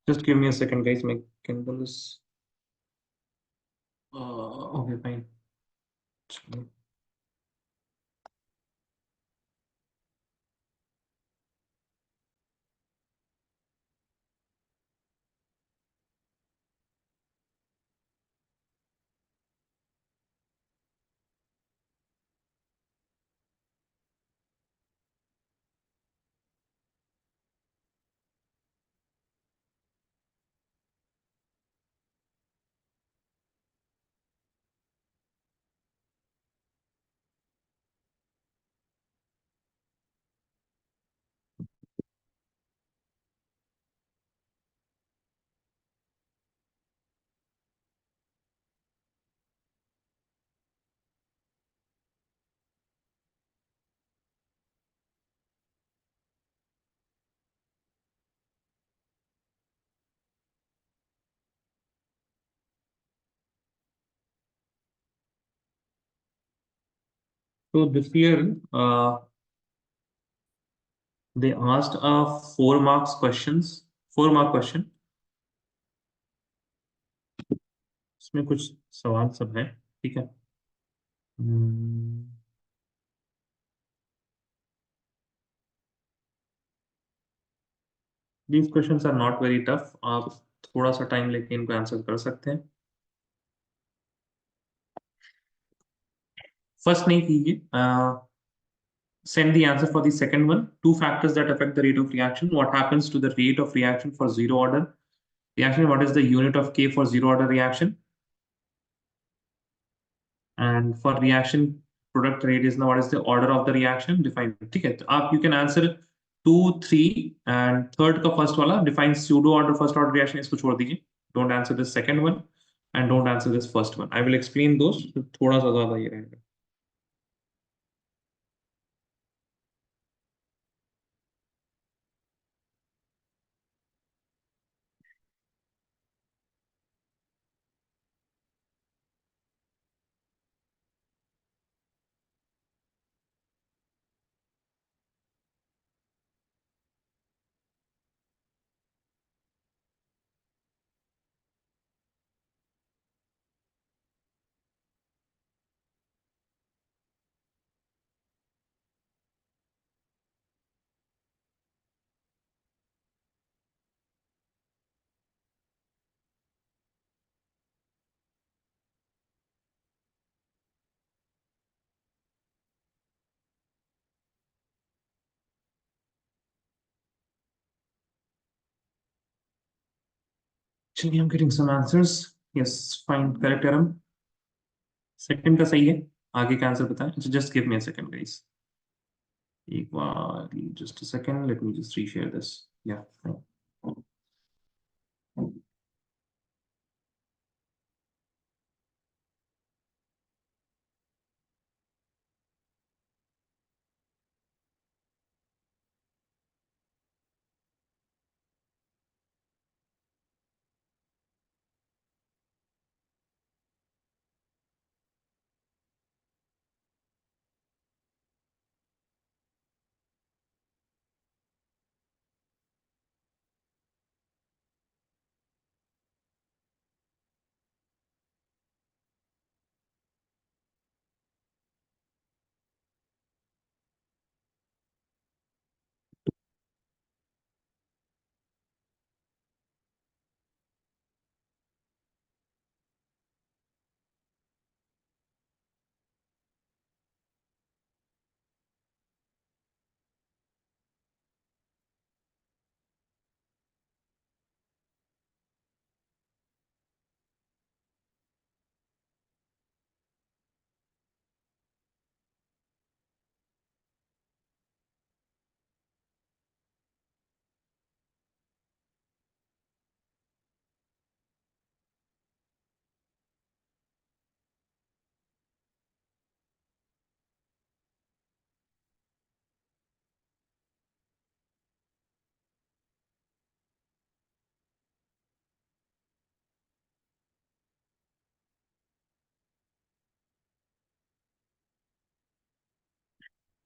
Just give me a second, guys. My Kindle is okay, fine. So this year, they asked a 4 marks questions, 4 mark question. इसमें कुछ सवाल सब है, ठीक है। Hmm. These questions are not very tough. आप थोड़ा सा टाइम लेके इनको आंसर कर सकते हैं। फर्स्ट नहीं कीजिए। Send the answer for the second one. Two factors that affect the rate of reaction. What happens to the rate of reaction for zero order reaction? What is the unit of K for zero order reaction? And for reaction product rate is now what is the order of the reaction? Define. ठीक है, तो आप you can answer 2, 3 and third का first वाला define pseudo order first order reaction, इसको छोड़ दीजिए. Don't answer this second one and don't answer this first one. I will explain those. थोड़ा सा ज्यादा ये रहेगा. चलिए, I'm getting some answers. Yes, fine, correct Aram. Second का सही है. आगे का आंसर बताएं. Just give me a second, guys. एक बार, just a second. Let me just reshare this. Yeah.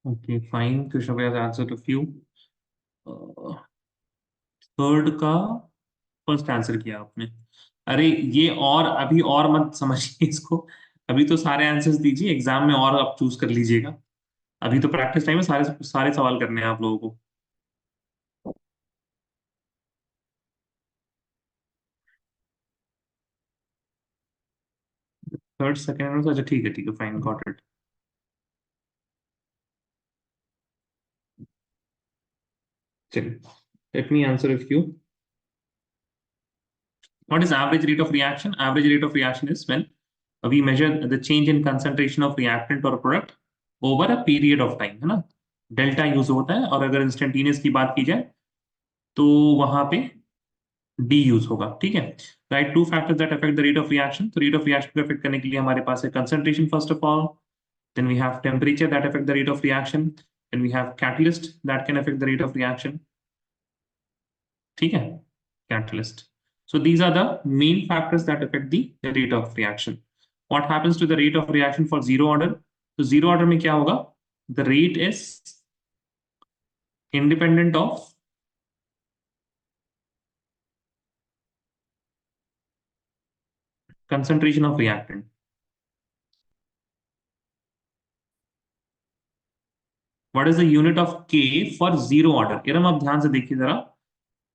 Okay fine, Krishna भैया आंसर टू फ्यू। थर्ड का first answer किया आपने। अरे ये, और अभी और मत समझिए इसको। अभी तो सारे आंसर्स दीजिए, एग्जाम में और आप चूज कर लीजिएगा। अभी तो प्रैक्टिस टाइम है, सारे सारे सवाल करने हैं आप लोगों को। थर्ड सेकेंड, अच्छा ठीक है फाइन, गॉट इट। चलिए, let me answer if you. What is average rate of reaction? Average rate of reaction is when we measure the change in concentration of reactant or product over a period of time, है ना। Delta use होता है, और अगर instantaneous की बात की जाए तो वहां पे डी यूज होगा, ठीक है। Right, two factors that affect the rate of reaction. तो रेट ऑफ रिएक्शन को अफेक्ट करने के लिए हमारे पास है concentration first of all, then we have temperature that affect the rate of reaction, then we have catalyst that can affect the rate of reaction, ठीक है, catalyst. So these are the main factors that affect the rate of reaction. What happens to the rate of reaction for zero order? तो zero order में क्या होगा? The rate is independent of concentration of reactant. What is the unit of K for zero order? Iram आप ध्यान से देखिए जरा।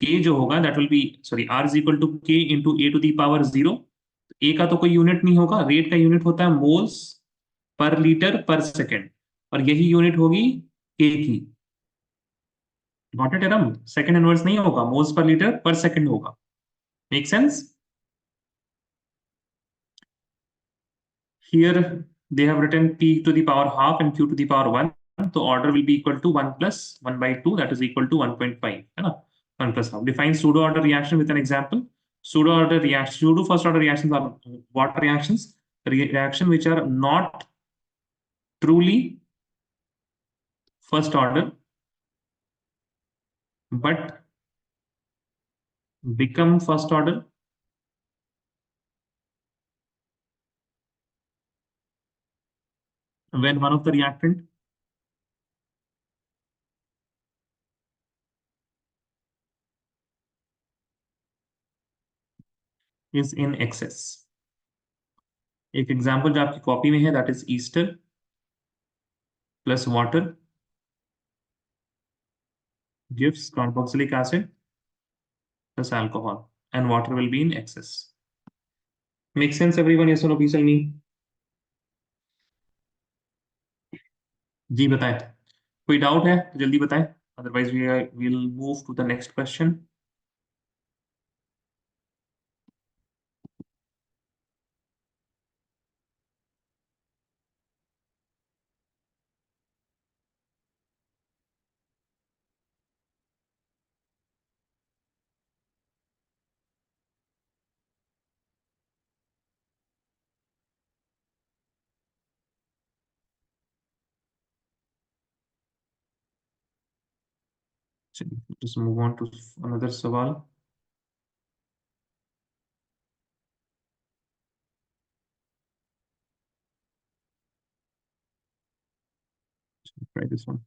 K जो होगा that will be, sorry, R is equal to K into A to the power zero. A का तो कोई यूनिट नहीं होगा, रेट का यूनिट होता है मोल्स पर लीटर पर सेकेंड, और यही यूनिट होगी K की। Got it Iram, second inverse नहीं होगा, मोल्स पर लीटर पर सेकंड होगा। Make sense? Here they have written p to the power half and q to the power 1, तो order will be equal to 1 plus 1 by 2, that is equal to 1.5, है ना। 1 plus half define pseudo order reaction with an example. Pseudo order reaction, pseudo first order reactions are what reactions? Reaction which are not truly first order but become first order when one of the reactant is in excess। एक example जो आपकी copy में है, that is Easter plus water gives carboxylic acid plus alcohol, and water will be in excess। Make sense everyone? Yes or no, please tell me। जी बताएं, कोई doubt है तो जल्दी बताएं, otherwise we will move to the next question. just move on to another सवाल। try this one।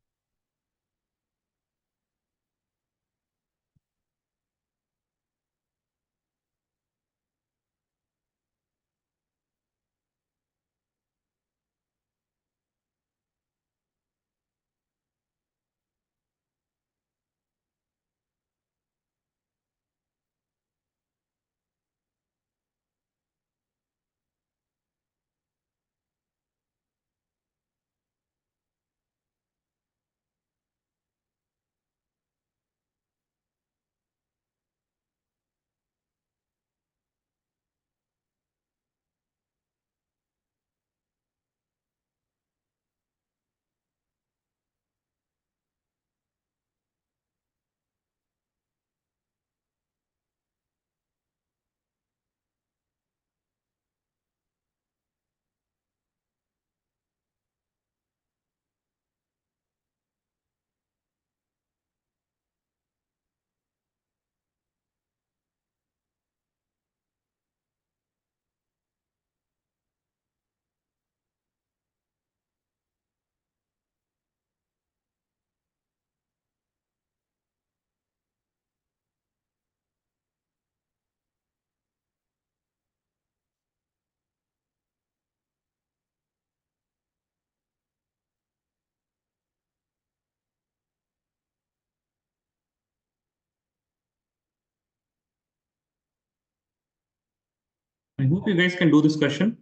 I hope you guys can do this question.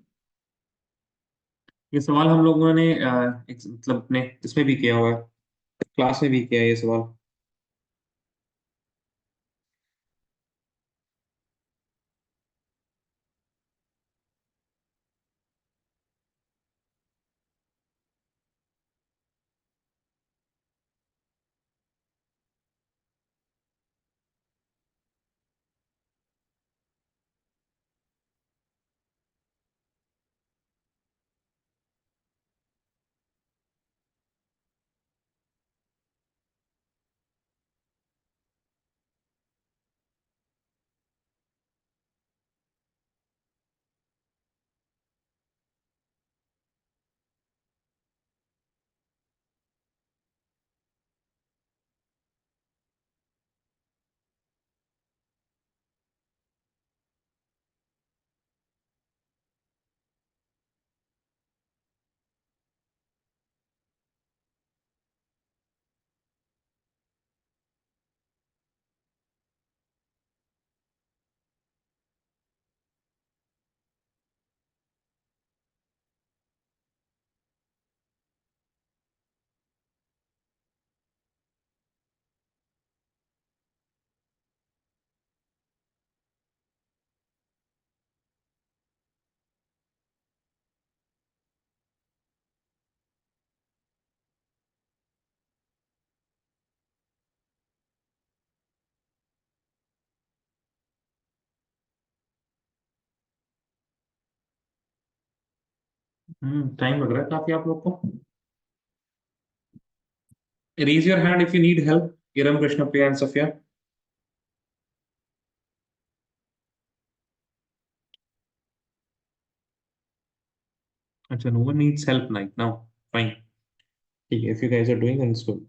ये सवाल हम लोगों ने मतलब अपने इसमें भी किया हुआ है, क्लास में भी किया है ये सवाल। टाइम लग रहा है काफी आप लोग को। Raise your hand if you need help, Iram, Krishna Priya and Safia. अच्छा, no one needs help right now. Fine, ठीक है, if you guys are doing then it's good.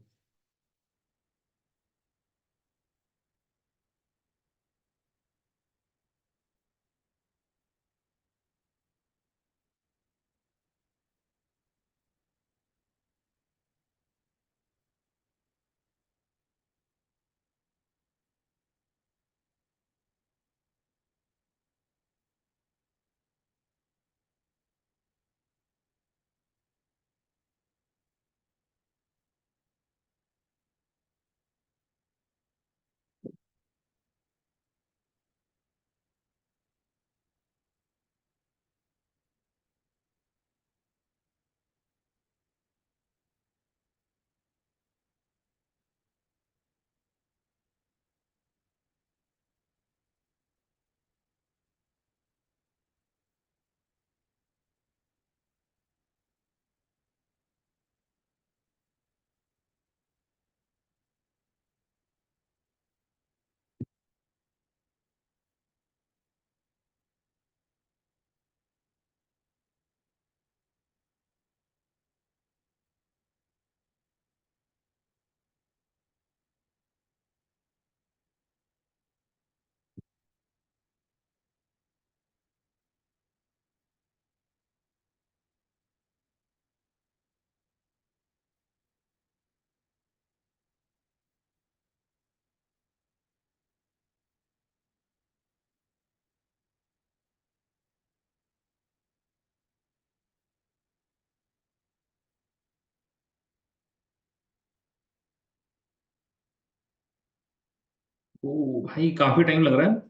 ओ भाई, काफी टाइम लग रहा है।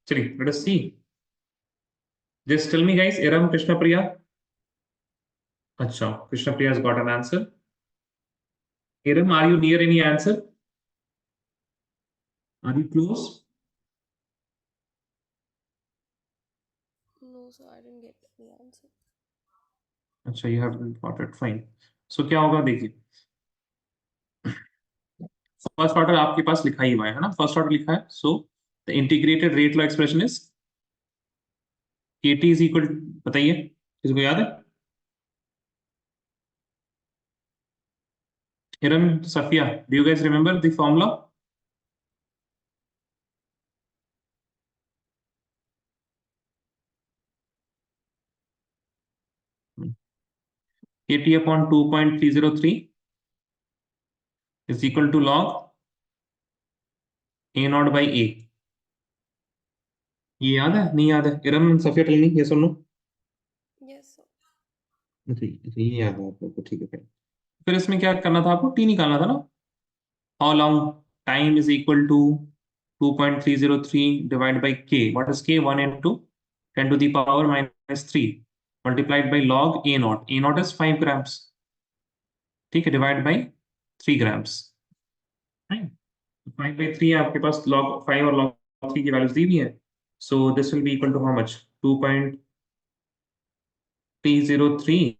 चलिए, let us see. Just tell me guys, Iram, Krishna Priya. अच्छा, कृष्ण प्रिया has got an answer. Iram, are you near any answer? Are you close? No, sir, I didn't get the answer. अच्छा, you have got it. Fine. So क्या होगा देखिए, first order आपके पास लिखा ही हुआ है ना, फर्स्ट ऑर्डर लिखा है। So the integrated rate law expression is KT is equal, बताइए किसको याद है? हिरन, Safia, do you guys remember the formula? KT upon 2.303 is equal to log A naught by A। ये याद है नहीं याद है? इरम सफिया टेल मी, ये सुन लो। Yes, sir. अच्छा अच्छा, ये याद है आपको, ठीक है। फिर इसमें क्या करना था आपको? टी निकालना था ना। How long time is equal to 2.303 divide by K, what is K? 1 into 10 to the power minus 3 multiplied by log a naught. A naught is 5 grams, ठीक है, डिवाइड बाई 3 grams। 5/3 आपके पास log 5 और log 3 की values दी हुई है। So this will be equal to how much? 2.303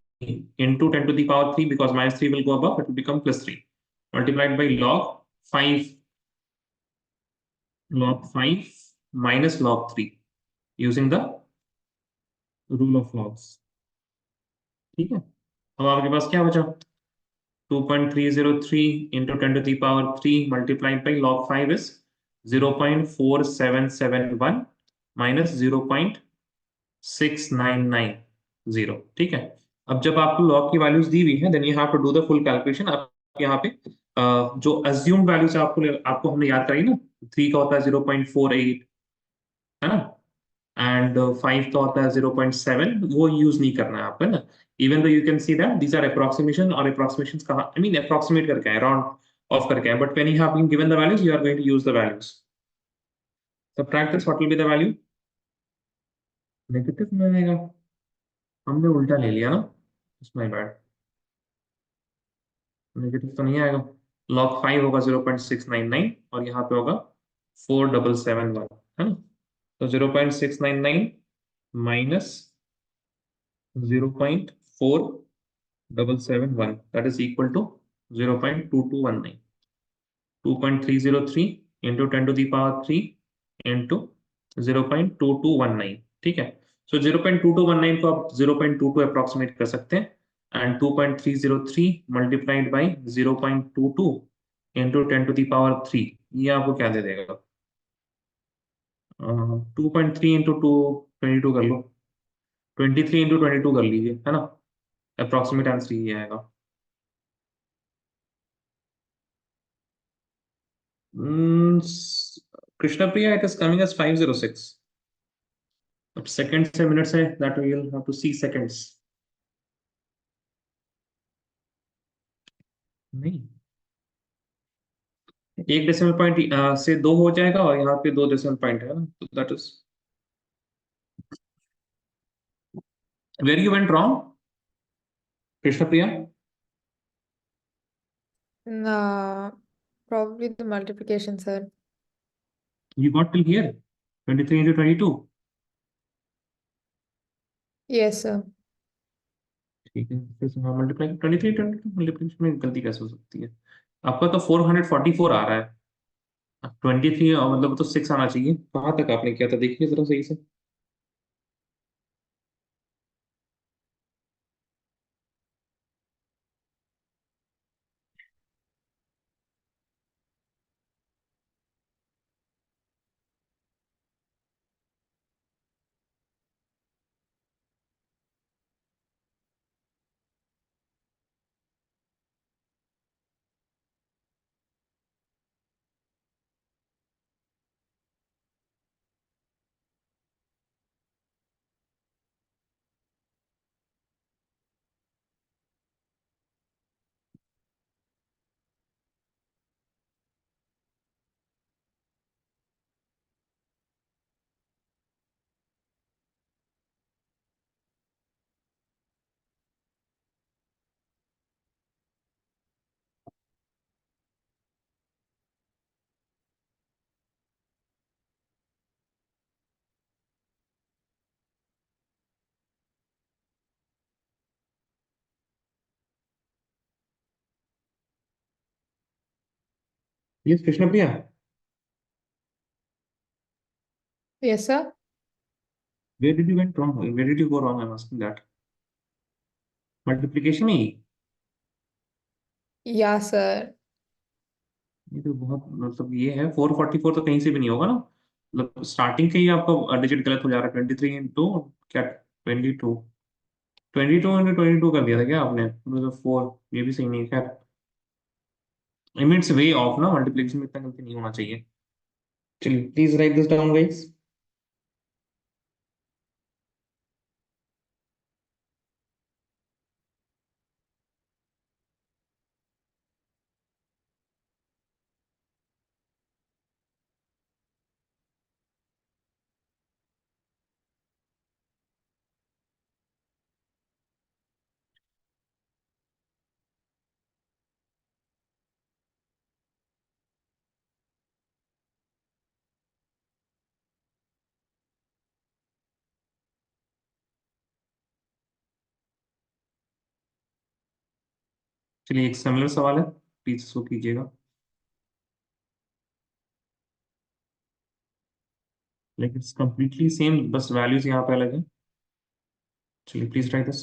into 10 to the power 3, because minus 3 will go above, it will become plus 3, multiplied by log 5, log 5 minus log 3, using the rule of logs। ठीक है, अब आपके पास क्या बचा? 2.303 into 10 to the power 3 multiplied by log 5 is 0.4771 minus 0.6990। ठीक है, अब जब आपको log की वैल्यूज दी हुई है, then you have to do the full calculation. अब यहाँ पे जो अज्यूम्ड वैल्यूज आपको हमने याद कराई ना, 3 का होता है 0.48, है ना, एंड 5 का होता है 0.7, वो यूज नहीं करना है आपको, है ना। Even though you can see that these are approximation, और अप्रोक्सीमेशन कहाँ, आई मीन अप्रोक्सीमेट करके है, राउंड ऑफ करके है, but when you have been given the values, you are going to use the values. Subtract this, what will be the value? Negative में आएगा, हमने उल्टा ले लिया ना, इट्स माय बैड। नेगेटिव तो नहीं आएगा। log 5 होगा 0.699, और यहाँ पे होगा 4771, है ना। तो 0.699 minus 0.4771, that is equal to 0.2219। 2.303 into 10 to the power 3 into 0.2219, ठीक है। सो 0.2219 को आप 0.22 अप्रोक्सीमेट कर सकते हैं, and 2.303 multiplied by 0.22 into 10 to the power 3, ये आपको क्या दे देगा? 2.3 इंटू 2, 22 कर लो, 23 इंटू 22 कर लीजिए, है ना। अप्रोक्सीमेट आंसर ये आएगा। Krishna Priya, it is coming as 506। अब सेकंड से मिनट से, that we will have to see seconds. नहीं, एक डेसिमल पॉइंट से दो हो जाएगा, और यहाँ पे दो डेसिमल पॉइंट है ना, तो that is where you went wrong, Krishna Priya. No, probably the multiplication, sir. You got till here, 23 into 22। Yes, sir. ठीक है, फिर से हाँ, मल्टीप्लाई 23 22 मल्टीप्लिकेशन में गलती कैसे हो सकती है? आपका तो 444 आ रहा है, 23 मतलब तो 6 आना चाहिए। कहाँ तक आपने किया था, देखिए जरा सही से। ये कृष्णा प्रिया, Yes, sir. where did you went wrong, where did you go wrong, I'm asking that। Multiplication he, Yeah, sir. ये तो बहुत मतलब ये है, 444 तो कहीं से भी नहीं होगा ना, मतलब स्टार्टिंग के ही आपका डिजिट गलत हो जा रहा है। 23 इंटू क्या, 22, 22 इंटू 22 कर दिया था क्या आपने, मतलब 4, ये भी सही नहीं है, खैर। I mean it's way of ना, मल्टीप्लिकेशन में इतना गलती नहीं होना चाहिए। चलिए please right this down guys. चलिए एक सिमिलर सवाल है, प्लीज इसको कीजिएगा। लाइक इट्स कंप्लीटली सेम, बस वैल्यूज यहाँ पे अलग है। चलिए please try this.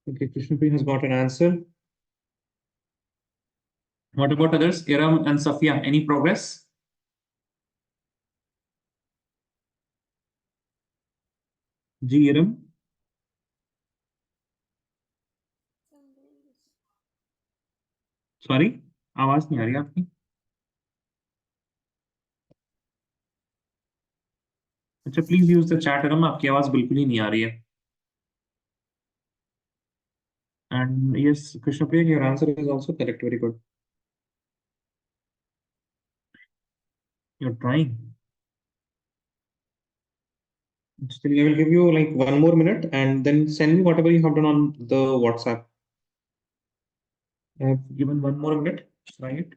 Okay, Krishnapreet has got an answer. What about others? Iram and Safia, any progress? जी Iram, I'm doing this. Sorry आवाज नहीं आ रही आपकी। अच्छा please use the chat Iram, आपकी आवाज बिल्कुल ही नहीं आ रही है। And yes Krishnapriya, your answer is also correct, very good, you are trying. Still, I will give you like 1 more minute and then send me whatever you have done on the WhatsApp. I have given 1 more minute. Right.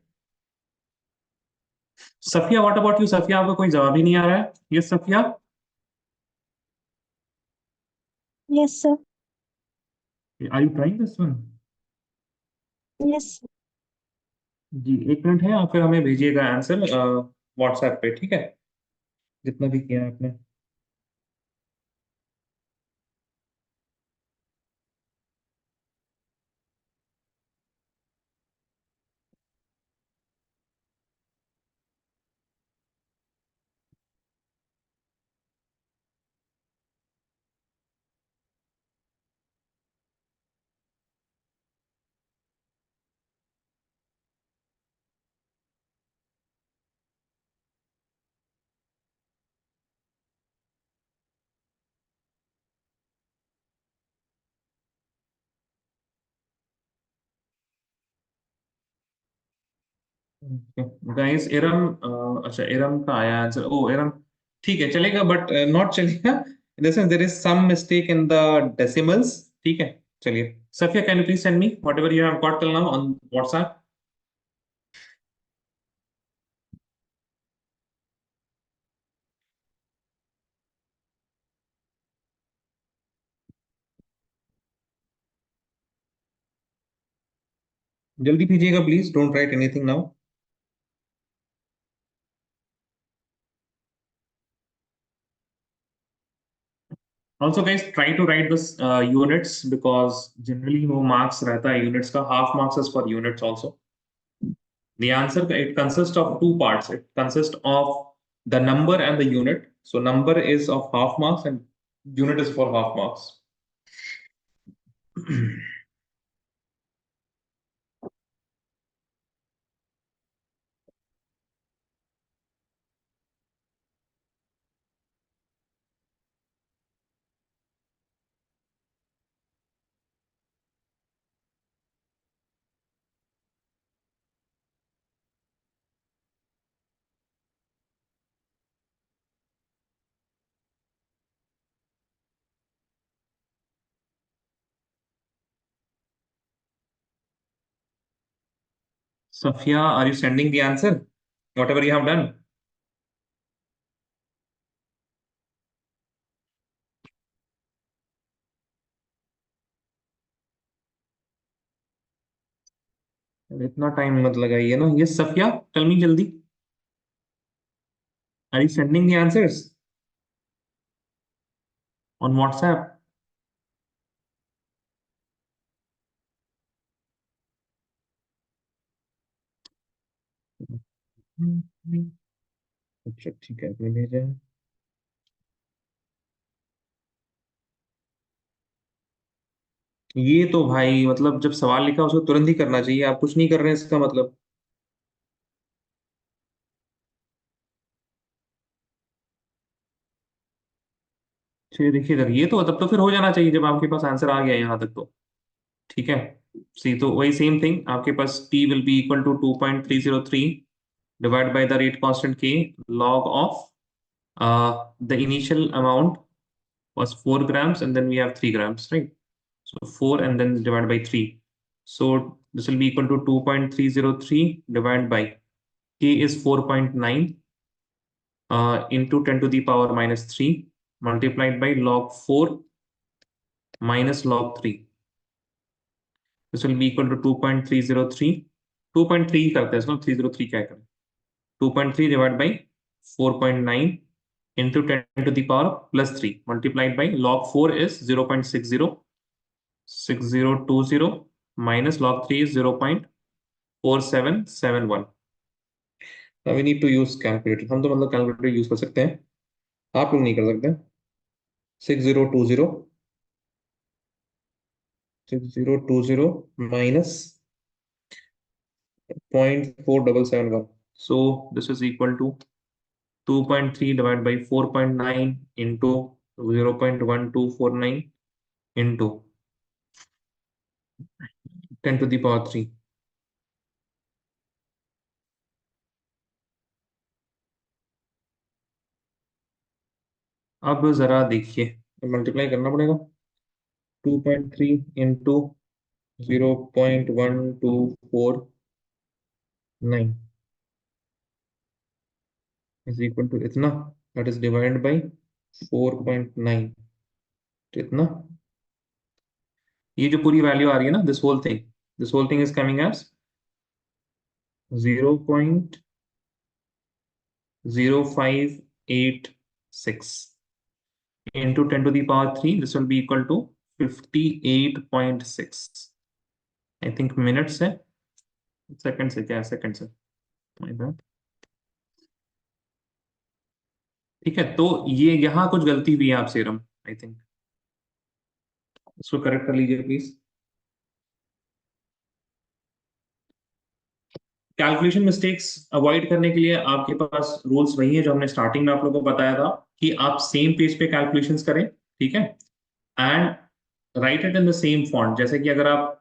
Safia, what about you? Safia, आपका कोई जवाब ही नहीं आ रहा है। Yes, Safia. Yes, sir. Are you trying this one? Yes. जी 1 minute है, और फिर हमें भेजिएगा आंसर व्हाट्सएप पे, ठीक है, जितना भी किया है आपने। गाइस इरम, अच्छा इरम का आया आंसर, ओ इरम ठीक है चलेगा, बट नॉट चलेगा, in the sense there is some mistake in the decimals, ठीक है। चलिए Safia, can you please send me whatever you have got till now on WhatsApp. जल्दी कीजिएगा please, don't write anything now. Also guys, try to write this units, because generally वो marks रहता है units का, half marks is for units also. The answer, it consists of two parts. It consists of the number and the unit. So number is of half marks and unit is for half marks. Safia, are you sending the answer? Whatever you have done. इतना time मत लगाइए ना। Yes, Safia, tell me जल्दी। Are you sending the answers on WhatsApp? अच्छा ठीक है, आपने भेजा है। ये तो भाई मतलब जब सवाल लिखा उसको तुरंत ही करना चाहिए, आप कुछ नहीं कर रहे हैं इसका मतलब। चलिए देखिए इधर, ये तो तब तो फिर हो जाना चाहिए जब आपके पास आंसर आ गया यहाँ तक तो, ठीक है। सी तो वही सेम थिंग, आपके पास t will be equal to 2.303 divide by the rate constant k log of the initial amount was 4 grams and then we have 3 grams, right? So 4 and then divided by 3. So this will be equal to 2.303 divided by k is 4.9 into 10 to the power minus 3 multiplied by log 4 minus log 3. This will be equal to 2.303. 2.3 करते हैं इसको, 303 क्या करें, 2.3 divided by 4.9 into 10 to the power plus 3 multiplied by log 4 is 0.60, 6020 minus log 3 is 0.4771. Now we need to use calculator. हम तो मतलब calculator use कर सकते हैं, आप लोग नहीं कर सकते। 6020 6020 minus 0.4771. So this is equal to 2.3 divided by 4.9 into 0.1249 into 10 to the power 3. अब जरा देखिए, मल्टीप्लाई करना पड़ेगा। 2.3 इंटू 0.1249 is equal to इतना, that is divided by 4.9, तो इतना। ये जो पूरी वैल्यू आ रही है ना, this whole thing is coming as 0.0586 into 10 to the power 3. This will be equal to 58.6. I think minutes है, seconds है क्या, seconds है, my bad. ठीक है, तो ये यहाँ कुछ गलती हुई है आपसे रम, आई थिंक इसको करेक्ट कर लीजिए प्लीज. कैलकुलेशन मिस्टेक्स अवॉइड करने के लिए आपके पास रूल्स वही है जो हमने स्टार्टिंग में आप लोगों को बताया था कि आप सेम पेज पे कैलकुलेशंस करें, ठीक है, and right it in the same font. जैसे कि अगर आप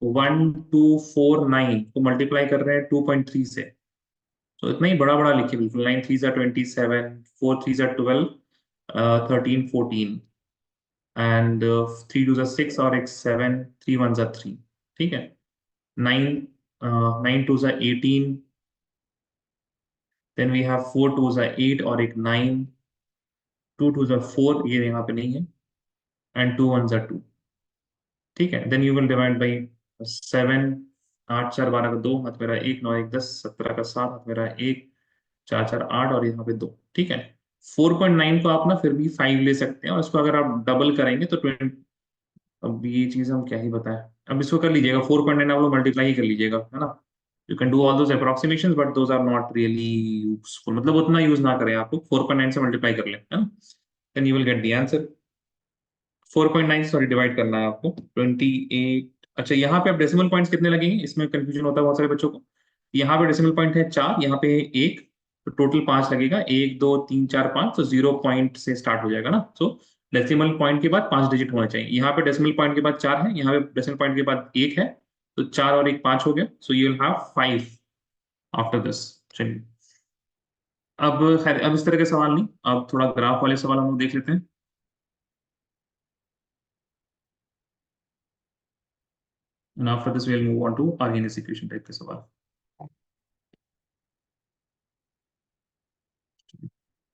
1249 को मल्टीप्लाई कर रहे हैं 2.3 से, तो इतना ही बड़ा बड़ा लिखिए बिल्कुल. 9 3 27, 4 3 12, 13 14 एंड 3 2 6 और एक 7, 3 1 3. ठीक है, 9 9 2 18, देन वी हैव 4 2 8 और एक 9, 2 2 4, ये यहाँ पे नहीं है, एंड 2 1 2. ठीक है, then you will divide by 7. 8 4 12 का 2 हाथ मेरा 1, 9 1 10, 17 का 7 हाथ मेरा 1, 4 4 8 और यहाँ पे 2. ठीक है, 4.9 को आप ना फिर भी 5 ले सकते हैं, और इसको अगर आप डबल करेंगे तो 20. अब ये चीज हम क्या ही बताएं, अब इसको कर लीजिएगा 4.9 आप लोग मल्टीप्लाई ही कर लीजिएगा, है ना. You can do all those approximations but those are not really useful, मतलब उतना यूज ना करें आप लोग. 4.9 से मल्टीप्लाई कर लें, है ना, then you will get the answer. 4.9 sorry divide करना है आपको 28. अच्छा, यहाँ पे अब डेसिमल पॉइंट्स कितने लगेंगे, इसमें कंफ्यूजन होता है बहुत सारे बच्चों को. यहाँ पे डेसिमल पॉइंट है 4, यहाँ पे है 1, तो टोटल 5 लगेगा. 1 2 3 4 5, तो 0 पॉइंट से स्टार्ट हो जाएगा ना. सो डेसिमल पॉइंट के बाद 5 डिजिट होना चाहिए. यहाँ पे डेसिमल पॉइंट के बाद 4 है, यहाँ पे डेसिमल पॉइंट के बाद 1 है, तो 4 और 1 5 हो गया. So you will have 5 after this. चलिए, अब खैर अब इस तरह के सवाल नहीं, अब थोड़ा ग्राफ वाले सवाल हम लोग देख लेते हैं. And after this, we'll move on to Arrhenius equation type के सवाल.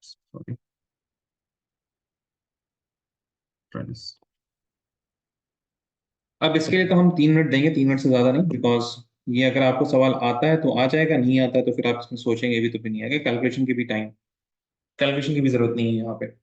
Sorry. Try this. अब इसके लिए तो हम 3 मिनट देंगे, 3 मिनट से ज्यादा नहीं, बिकॉज ये अगर आपको सवाल आता है तो आ जाएगा, नहीं आता है तो फिर आप इसमें सोचेंगे भी तो फिर नहीं आएगा. कैलकुलेशन की भी टाइम, कैलकुलेशन की भी जरूरत नहीं है यहाँ पे.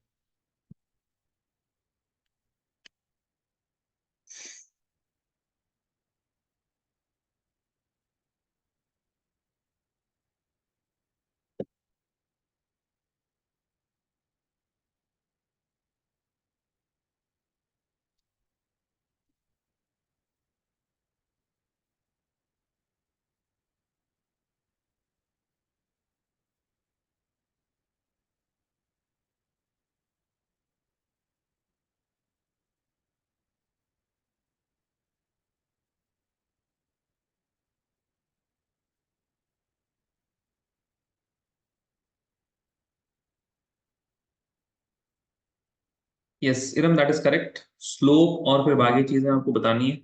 Yes Iram, that is correct. Slope और फिर बाकी चीजें आपको बतानी है.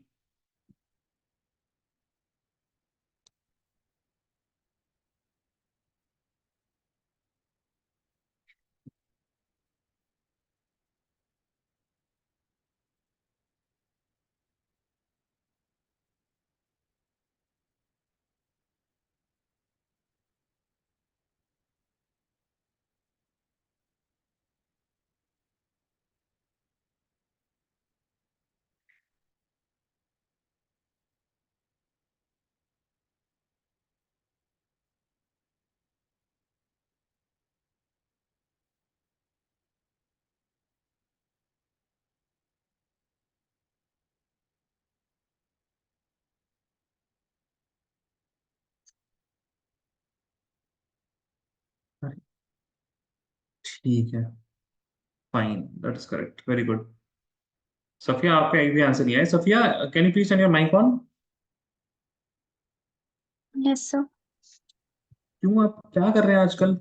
ठीक है, fine, that is correct, very good. Safia, आपका एक भी आंसर नहीं आया. Safia, can you please turn your mic on. Yes, sir. क्यों, आप क्या कर रहे हैं आजकल?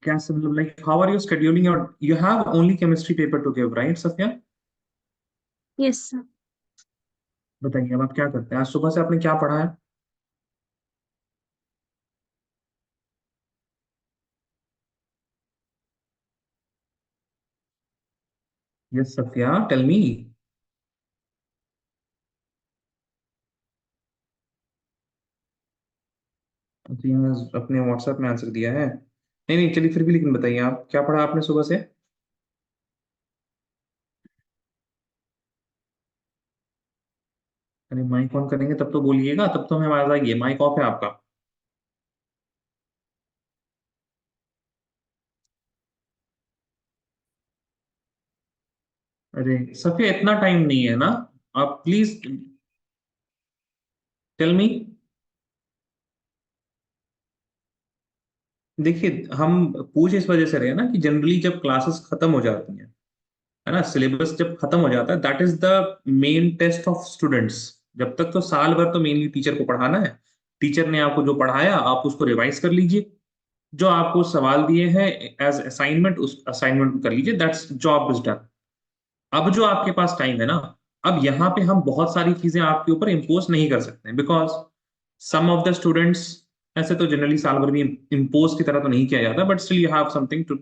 कैसे, मतलब like how are you scheduling your, you have only chemistry paper to give, right Safia? Yes, sir. बताइए, अब आप क्या करते हैं, आज सुबह से आपने क्या पढ़ा है? Yes Safia, tell me. Priya ने अपने व्हाट्सएप में आंसर दिया है। नहीं नहीं, चलिए फिर भी, लेकिन बताइए आप क्या पढ़ा आपने सुबह से। अरे माइक ऑन करेंगे तब तो बोलिएगा, तब तो हमें आवाज आएगी। माइक ऑफ है आपका। अरे सफिया, इतना टाइम नहीं है ना, आप प्लीज टेल मी। देखिए हम पूछ इस वजह से रहे हैं ना कि जनरली जब क्लासेस खत्म हो जाती हैं, है ना, सिलेबस जब खत्म हो जाता है, that is the main test of students. जब तक तो साल भर तो मेनली टीचर को पढ़ाना है। टीचर ने आपको जो पढ़ाया आप उसको रिवाइज कर लीजिए। जो आपको सवाल दिए हैं एज असाइनमेंट, उस असाइनमेंट को कर लीजिए, दैट्स जॉब इज डन। अब जो आपके पास टाइम है ना, अब यहाँ पे हम बहुत सारी चीजें आपके ऊपर इम्पोज नहीं कर सकते, because some of the students, ऐसे तो जनरली साल भर भी इम्पोज की तरह तो नहीं किया जाता, but still you have something to.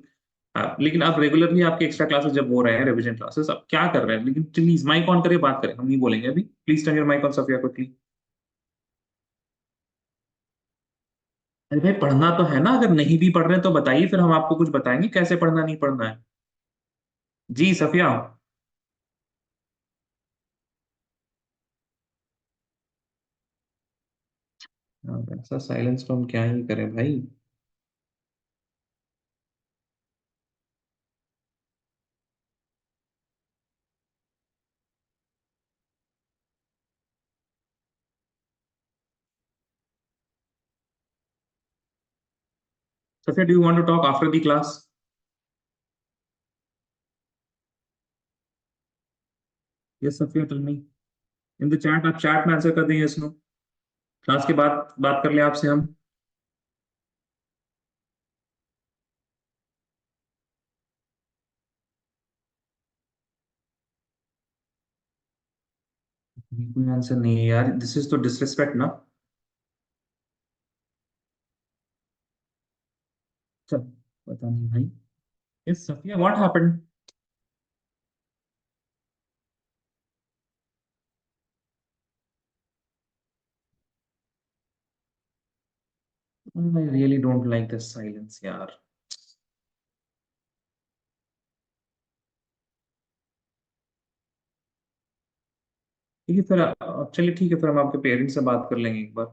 लेकिन आप रेगुलरली आपके एक्स्ट्रा क्लासेस जब हो रहे हैं, रिविजन क्लासेस, अब क्या कर रहे हैं, लेकिन प्लीज माइक ऑन करके बात करें, हम नहीं बोलेंगे अभी। Please turn your mic on Safia quickly. अरे भाई पढ़ना तो है ना, अगर नहीं भी पढ़ रहे हैं तो बताइए, फिर हम आपको कुछ बताएंगे कैसे पढ़ना नहीं पढ़ना है। जी सफिया। ऐसा साइलेंस तो हम क्या ही करें भाई। Safia, do you want to talk after the class? Yes Safia, tell me in the chat. आप चैट में आंसर कर दें यस नो। क्लास के बाद बात कर ले आपसे हम। कोई आंसर नहीं है यार, दिस इज तो डिसरिस्पेक्ट ना। चल, पता नहीं भाई। Yes Safia, what happened? I really don't like this silence यार। ठीक है फिर चलिए ठीक है, फिर हम आपके पेरेंट्स से बात कर लेंगे एक बार।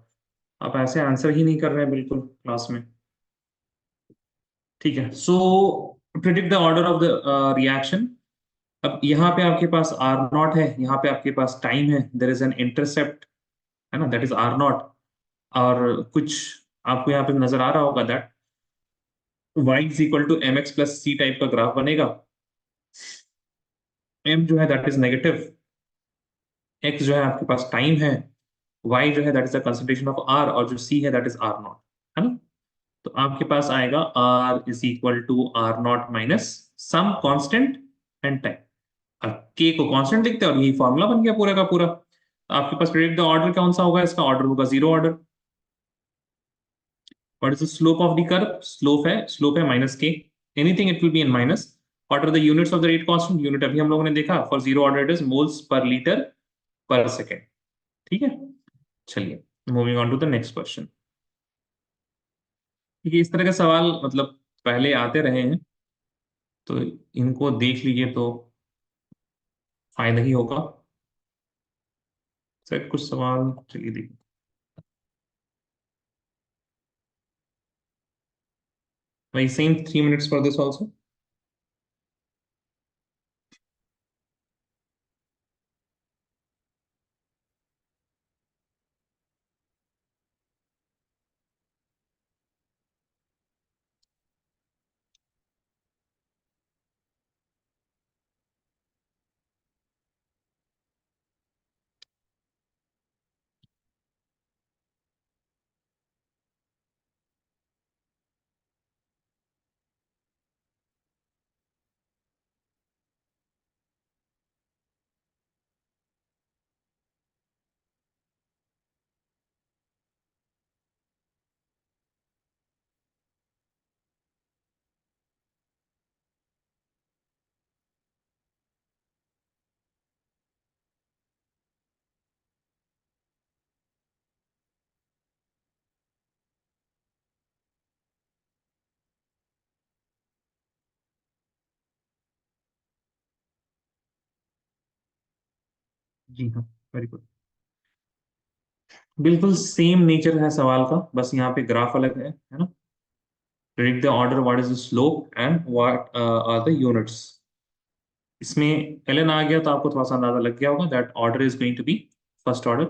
आप ऐसे आंसर ही नहीं कर रहे हैं बिल्कुल क्लास में। ठीक है, so predict the order of the reaction. अब यहाँ पे आपके पास आर नॉट है, यहाँ पे आपके पास टाइम है, देर इज एन इंटरसेप्ट, है ना, दैट इज आर नॉट। और कुछ आपको यहाँ पे नजर आ रहा होगा that y is equal to M X plus C type का ग्राफ बनेगा। m जो है दैट इज नेगेटिव, x जो है आपके पास टाइम है, y जो है that is the concentration of r, और जो c है दैट इज r नॉट, है ना। तो आपके पास आएगा r is equal to r naught minus some constant and time. अब k को कांस्टेंट लिखते हैं और यही फॉर्मूला बन गया पूरा का पूरा। तो आपके पास प्रेडिक्ट द ऑर्डर कौन सा होगा, इसका ऑर्डर होगा zero order. What is the slope of the curve? Slope है minus K, anything it will be in minus. What are the units of the rate constant? Unit अभी हम लोगों ने देखा, for zero order it is moles पर litre पर second. ठीक है, चलिए moving on to the next question. ठीक है, इस तरह के सवाल मतलब पहले आते रहे हैं, तो इनको देख लीजिए तो फायदा ही होगा। सर कुछ सवाल चलिए देखिए। भाई same 3 minutes for this also. जी हाँ, वेरी गुड। बिल्कुल सेम नेचर है सवाल का, बस यहाँ पे ग्राफ अलग है ना। Predict the order, what is the slope and what are the units. इसमें ln आ गया तो आपको थोड़ा सा अंदाजा लग गया होगा that order is going to be first order.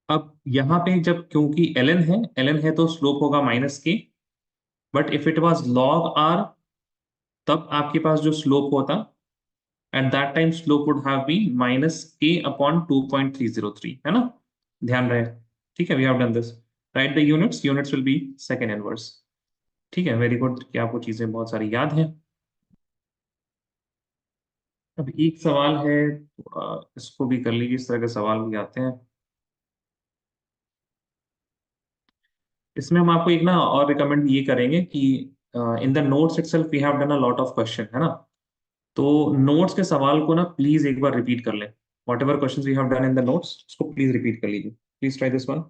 अब यहाँ पे जब क्योंकि ln है तो स्लोप होगा -k, but if it was log r तब आपके पास जो स्लोप होता at that time slope would have been -k/2.303, है ना, ध्यान रहे। ठीक है, we have done this. Right the units will be second inverse. ठीक है, वेरी गुड कि आपको चीजें बहुत सारी याद हैं। अब एक सवाल है, थोड़ा इसको भी कर लीजिए, इस तरह के सवाल भी आते हैं। इसमें हम आपको एक ना और रिकमेंड ये करेंगे कि in the notes itself we have done a lot of question, है ना। तो नोट्स के सवाल को ना प्लीज एक बार रिपीट कर लें। Whatever question we have done in the notes उसको प्लीज रिपीट कर लीजिए। Please try this one.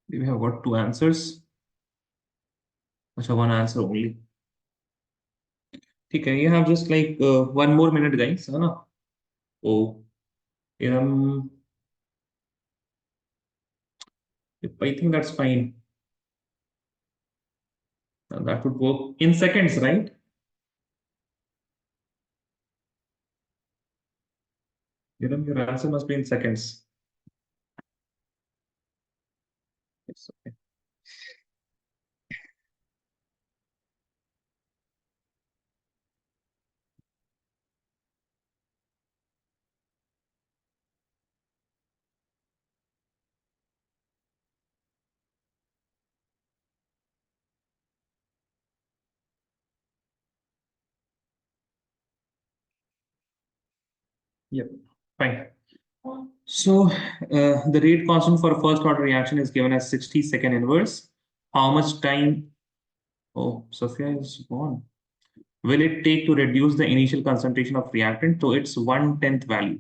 We have got two answers. अच्छा, वन आंसर ओनली। ठीक है, ये have just like 1 more minute गाइस, है ना। ओ फिर हम, I think that's fine, that would work in seconds, right. Your answer must be in seconds. Yes, okay. Yep, fine. So the rate constant for first order reaction is given as 60-second inverse. How much time? Oh, Sophia is gone. Will it take to reduce the initial concentration of reactant to its 1/10 value?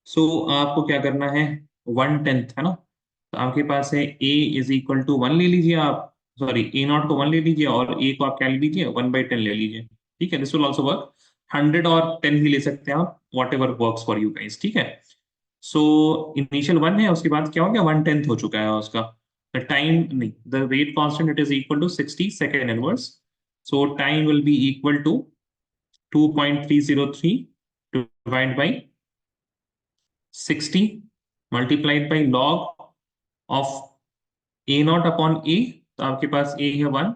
So आपको क्या करना है, 1/10, है ना। तो आपके पास है a is equal to 1 ले लीजिए आप, सॉरी a0 को 1 ले लीजिए और a को आप क्या ले लीजिए, 1/10 ले लीजिए। ठीक है, दिस विल ऑल्सो वर्क। 100 और 10 भी ले सकते हैं आप, what ever works for you guys. ठीक है, सो इनिशियल 1 है, उसके बाद क्या हो गया, 1/10 हो चुका है उसका। द टाइम नहीं, the rate constant it is equal to 60 second inverse. So time will be equal to 2.303 divided by 60 multiplied by log of a0 upon a, तो आपके पास a है 1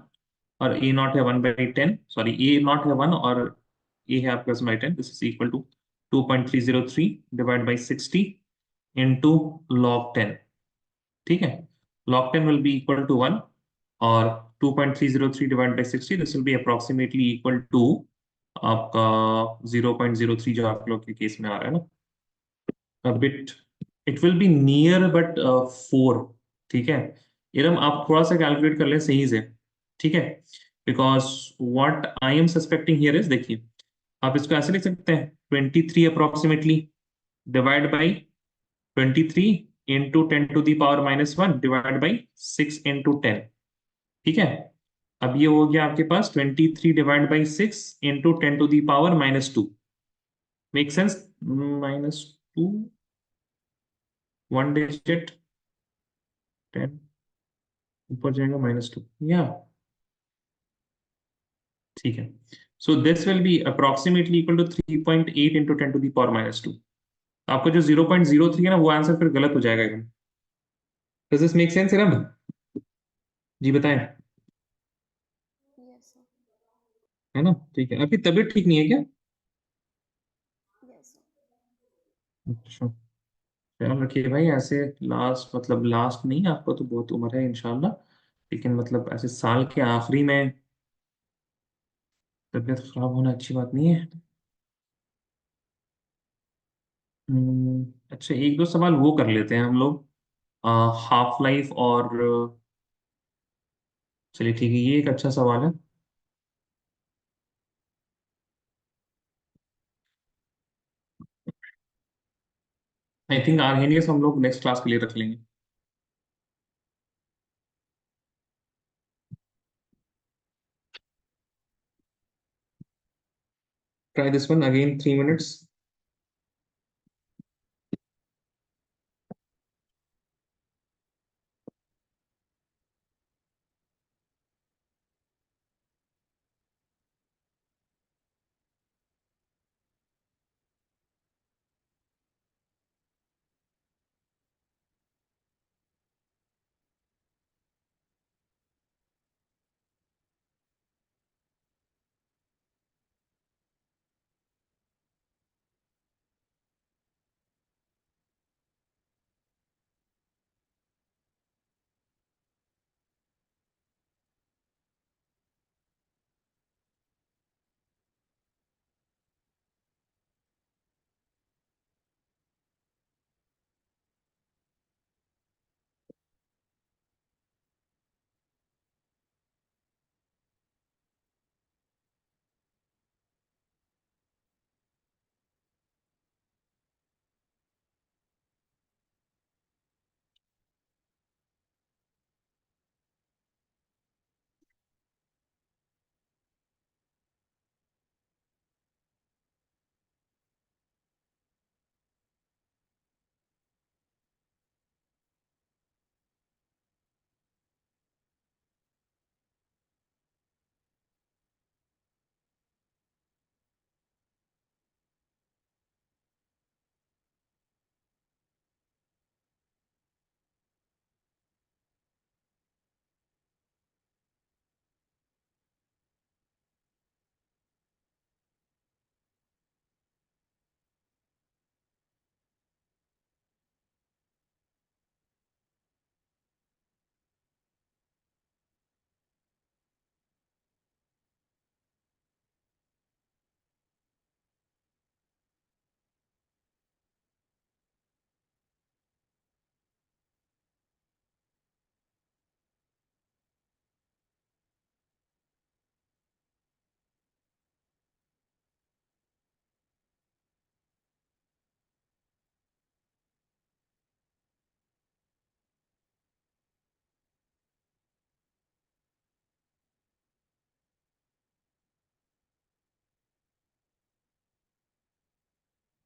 और ए नॉट है 1/10, सॉरी ए नॉट है 1 और A है आपके पास 1/10, this is equal to 2.303 divide by 60 into log 10, ठीक है। log 10 will be equal to 1 और 2.303 divided by 60, this will be approximately equal to आपका 0.03 जो आप लोग के केस में आ रहा है ना, a bit it will be near but 4, ठीक है। इरम आप थोड़ा सा कैलकुलेट कर लें सही से, ठीक है, because what I am suspecting here is, देखिए आप इसको ऐसे लिख सकते हैं 23 approximately divide by 23 into 10⁻⁻1 divide by 6 into 10, ठीक है। अब ये हो गया आपके पास 23 divide by 6 into 10⁻⁻2, make sense, -2 1 digit 10 ऊपर जाएगा -2, या ठीक है। So this will be approximately equal to 3.8 into 10⁻⁻2। आपका जो 0.03 है ना, वो आंसर फिर गलत हो जाएगा एकदम। Does this make sense Iram? जी बताएं, Yes, sir. है ना, ठीक है। आपकी तबीयत ठीक नहीं है क्या? Yes, sir. अच्छा, ख्याल रखिए भाई, ऐसे लास्ट मतलब लास्ट नहीं, आपको तो बहुत उम्र है इंशाल्लाह, लेकिन मतलब ऐसे साल के आखिरी में तबीयत खराब होना अच्छी बात नहीं है। अच्छा, एक दो सवाल वो कर लेते हैं हम लोग, हाफ लाइफ और चलिए ठीक है, ये एक अच्छा सवाल है। आई थिंक आर्हेनियस हम लोग नेक्स्ट क्लास के लिए रख लेंगे। Try this one again 3 minutes।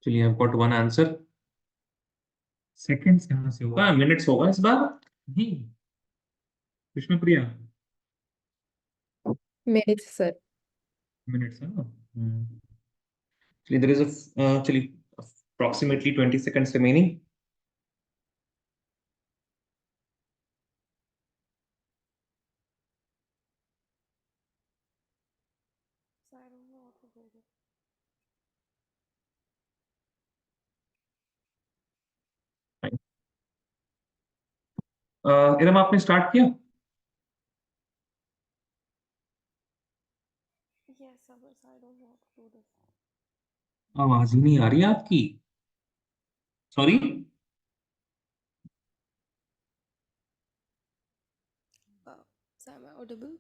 चलिए, I got one answer. Seconds कहाँ से होगा, मिनट्स होगा इस बार, नहीं Vishnu Priya, minutes, sir. Minutes है ना। चलिए, देयर इज अ चलिए अप्रोक्सीमेटली 20 seconds रिमेनिंग। इरम आपने स्टार्ट किया? Yes, sir, but I don't know how to do this. आवाज ही नहीं आ रही है आपकी, sorry. Sir, am I audible?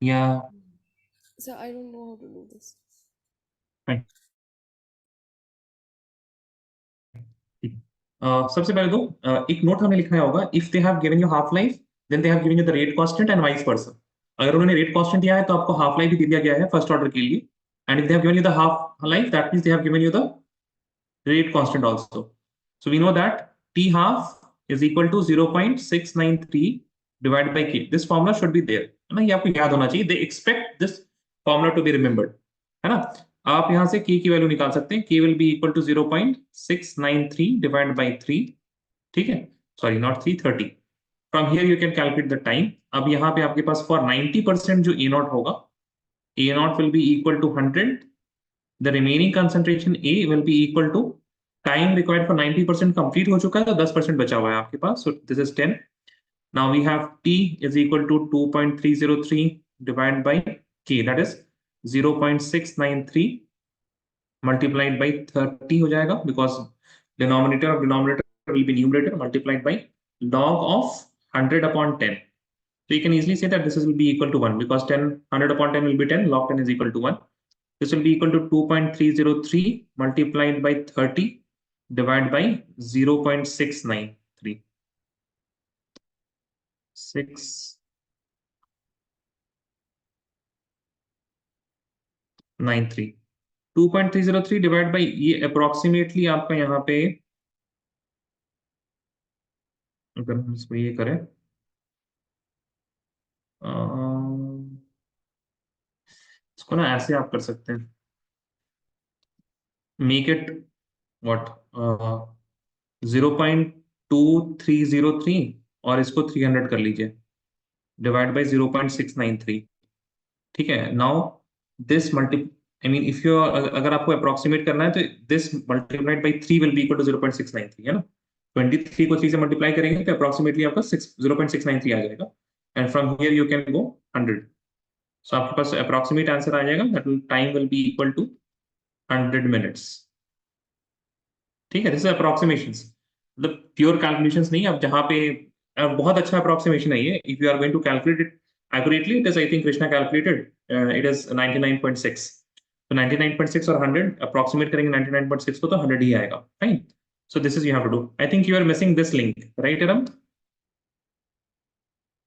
या Sir, I don't know how to do this. सबसे पहले तो एक नोट हमने लिखा होगा, if they have given you half life then they have given you the rate constant and vice versa. अगर उन्होंने रेट कांस्टेंट दिया है तो आपको हाफ लाइफ भी दे दिया गया है फर्स्ट ऑर्डर के लिए, and if they have given you the half life that means they have given you the rate constant also. So we know that t half is equal to 0.693 divided by k. This formula should be there, है ना, ये आपको याद होना चाहिए। They expect this formula to be remembered, है ना। आप यहां से k की वैल्यू निकाल सकते हैं, k will be equal to 0.693 divided by 3, ठीक है, sorry not 3, 30। From here you can calculate the time. अब यहाँ पे आपके पास फॉर 90% जो a0 होगा, a0 will be equal to 100, the remaining concentration A will be equal to time required for 90% complete हो चुका है, तो 10% बचा हुआ है आपके पास, so this is 10. Now we have T is equal to 2.303 divided by K, that is 0.693 multiplied by 30 हो जाएगा, because denominator of denominator will be numerator multiplied by log of 100 upon 10. So you can easily say that this will be equal to 1, because 100 upon 10 will be 10, log 10 is equal to 1. This will be equal to 2.303 multiplied by 30 divided by 0.693. 693. 2.303 divided by ये approximately आपका यहाँ पे, अगर हम इसको ये करें, इसको ना ऐसे आप कर सकते हैं, मेक इट व्हाट 0.2303 और इसको 300 कर लीजिए, डिवाइड बाय 0.693, ठीक है। Now this I mean if you, अगर आपको अप्रोक्सीमेट करना है तो this multiplied by 3 will be equal to 0.693, है ना। 23 को 3 से मल्टीप्लाई करेंगे तो अप्रोक्सीमेटली आपका 0.693 आ जाएगा, and from here you can go 100। So आपके पास अप्रोक्सीमेट आंसर आ जाएगा, that time will be equal to 100 minutes, ठीक है। दिस इज अप्रोक्सीमेशंस, मतलब प्योर कैलकुलेशंस नहीं। अब जहां पे बहुत अच्छा अप्रोक्सीमेशन है ये, if you are going to calculate it accurately, it is, I think Krishna calculated, it is 99.6. So 99.6 और 100 approximate करेंगे 99.6 को तो 100 ही आएगा, fine. So this is you have to do. I think you are missing this link, right, Aram?